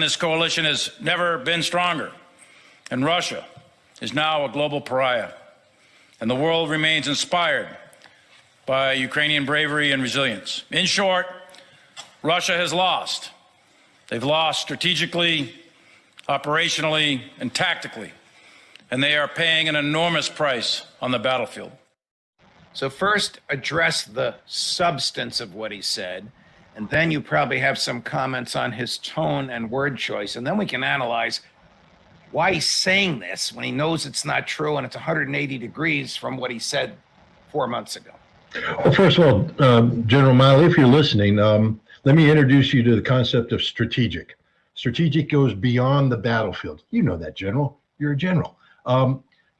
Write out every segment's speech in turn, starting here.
this coalition has never been stronger, and Russia is now a global pariah, and the world remains inspired by Ukrainian bravery and resilience. In short, Russia has lost. They've lost strategically, operationally, and tactically, and they are paying an enormous price on the battlefield. So first, address the substance of what he said, and then you probably have some comments on his tone and word choice, and then we can analyze why he's saying this when he knows it's not true and it's 180 degrees from what he said 4 months ago. Well, first of all, General Miley, if you're listening, let me introduce you to the concept of strategic. Strategic goes beyond the battlefield. You know that, General. You're a general.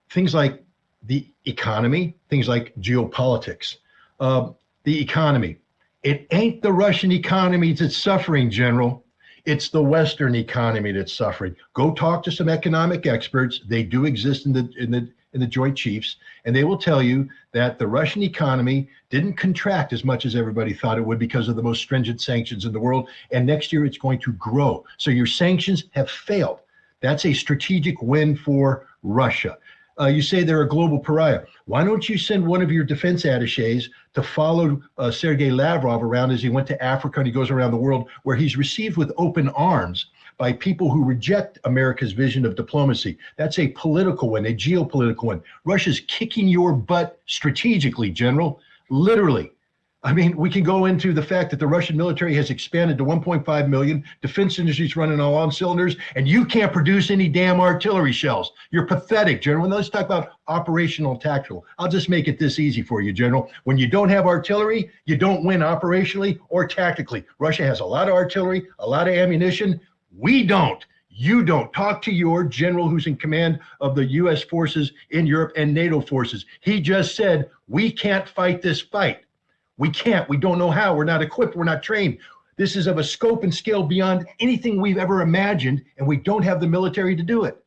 Things like the economy, things like geopolitics. The economy. It ain't the Russian economy that's suffering, General. It's the Western economy that's suffering. Go talk to some economic experts. They do exist in the Joint Chiefs, and they will tell you that the Russian economy didn't contract as much as everybody thought it would because of the most stringent sanctions in the world, and next year it's going to grow. So your sanctions have failed. That's a strategic win for Russia. You say they're a global pariah. Why don't you send one of your defense attachés to follow Sergei Lavrov around as he went to Africa and he goes around the world, where he's received with open arms by people who reject America's vision of diplomacy. That's a political win, a geopolitical win. Russia's kicking your butt strategically, General, literally. I mean, we can go into the fact that the Russian military has expanded to 1.5 million, defense industry's running on cylinders, and you can't produce any damn artillery shells. You're pathetic, General. Now let's talk about operational and tactical. I'll just make it this easy for you, General. When you don't have artillery, you don't win operationally or tactically. Russia has a lot of artillery, a lot of ammunition. We don't. You don't. Talk to your general who's in command of the U.S. forces in Europe and NATO forces. He just said, we can't fight this fight. We can't. We don't know how. We're not equipped. We're not trained. This is of a scope and scale beyond anything we've ever imagined, and we don't have the military to do it.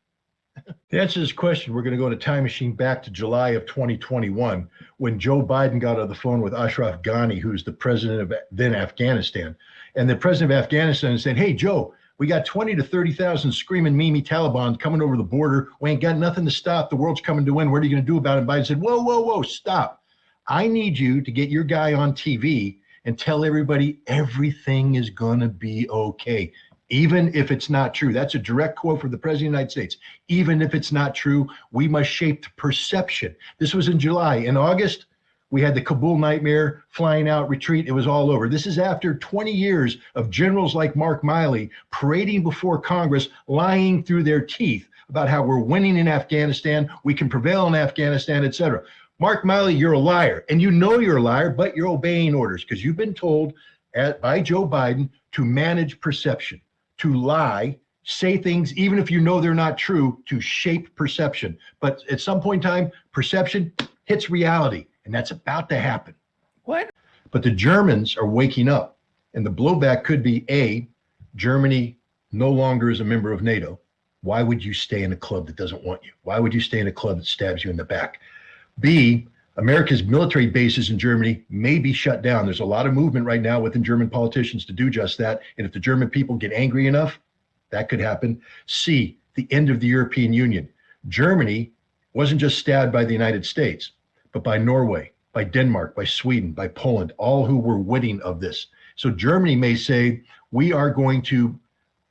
To answer this question, we're going to go in a time machine back to July of 2021, when Joe Biden got on the phone with Ashraf Ghani, who's the president of then Afghanistan. And the president of Afghanistan said, hey, Joe, we got 20 to 30,000 screaming Mimi Taliban coming over the border. We ain't got nothing to stop. The world's coming to win. What are you going to do about it? And Biden said, whoa, whoa, whoa, stop. I need you to get your guy on TV and tell everybody everything is going to be okay, even if it's not true. That's a direct quote from the President of the United States. Even if it's not true, we must shape the perception. This was in July. In August, we had the Kabul nightmare, flying out, retreat. It was all over. This is after 20 years of generals like Mark Milley parading before Congress, lying through their teeth about how we're winning in Afghanistan, we can prevail in Afghanistan, etc. Mark Milley, you're a liar, and you know you're a liar, but you're obeying orders because you've been told by Joe Biden to manage perception, to lie, say things, even if you know they're not true, to shape perception. But at some point in time, perception hits reality, and that's about to happen. What? But the Germans are waking up, and the blowback could be, A, Germany no longer is a member of NATO. Why would you stay in a club that doesn't want you? Why would you stay in a club that stabs you in the back? B, America's military bases in Germany may be shut down. There's a lot of movement right now within German politicians to do just that. And if the German people get angry enough, that could happen. C, the end of the European Union. Germany wasn't just stabbed by the United States, but by Norway, by Denmark, by Sweden, by Poland, all who were witting of this. So Germany may say, we are going to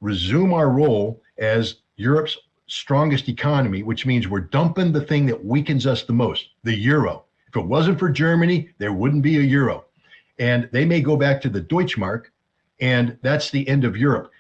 resume our role as Europe's strongest economy, which means we're dumping the thing that weakens us the most, the euro. If it wasn't for Germany, there wouldn't be a euro. And they may go back to the Deutschmark, and that's the end of Europe.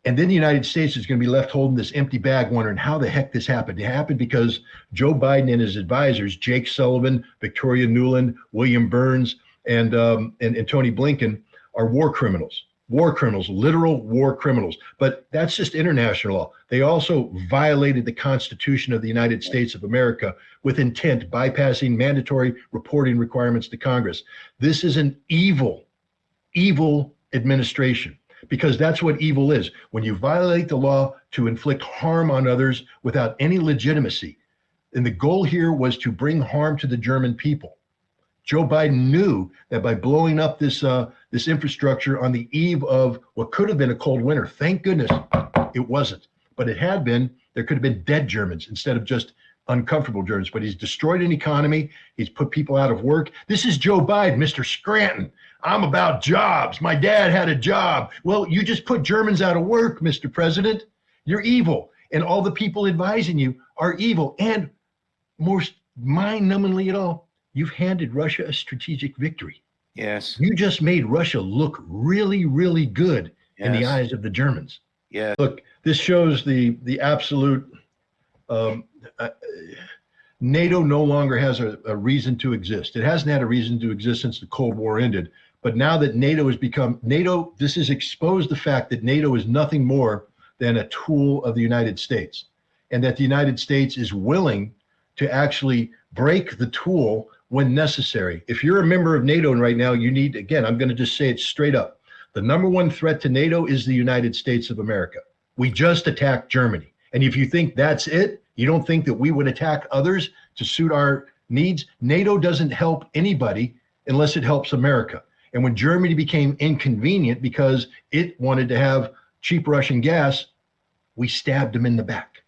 And then the United States is going to be left holding this empty bag, wondering how the heck this happened. It happened because Joe Biden and his advisors, Jake Sullivan, Victoria Nuland, William Burns, and Tony Blinken, are war criminals. War criminals, literal war criminals. But that's just international law. They also violated the Constitution of the United States of America with intent, bypassing mandatory reporting requirements to Congress. This is an evil, evil administration, because that's what evil is. When you violate the law to inflict harm on others without any legitimacy. And the goal here was to bring harm to the German people. Joe Biden knew that by blowing up this this infrastructure on the eve of what could have been a cold winter. Thank goodness it wasn't. But it had been, there could have been dead Germans instead of just uncomfortable Germans. But he's destroyed an economy. He's put people out of work. This is Joe Biden, Mr. Scranton. I'm about jobs. My dad had a job. Well, you just put Germans out of work, Mr. President. You're evil. And all the people advising you are evil. And most mind-numbingly at all, you've handed Russia a strategic victory. Yes. You just made Russia look really, really good in the Yes. eyes of the Germans. Yeah. Look, this shows the absolute NATO no longer has a reason to exist. It hasn't had a reason to exist since the Cold War ended. But now that NATO has become NATO, this has exposed the fact that NATO is nothing more than a tool of the United States, and that the United States is willing to actually break the tool when necessary. If you're a member of NATO right now, you need, again, I'm going to just say it straight up. The number one threat to NATO is the United States of America. We just attacked Germany. And if you think that's it, you don't think that we would attack others to suit our needs? NATO doesn't help anybody unless it helps America. And when Germany became inconvenient because it wanted to have cheap Russian gas, we stabbed them in the back.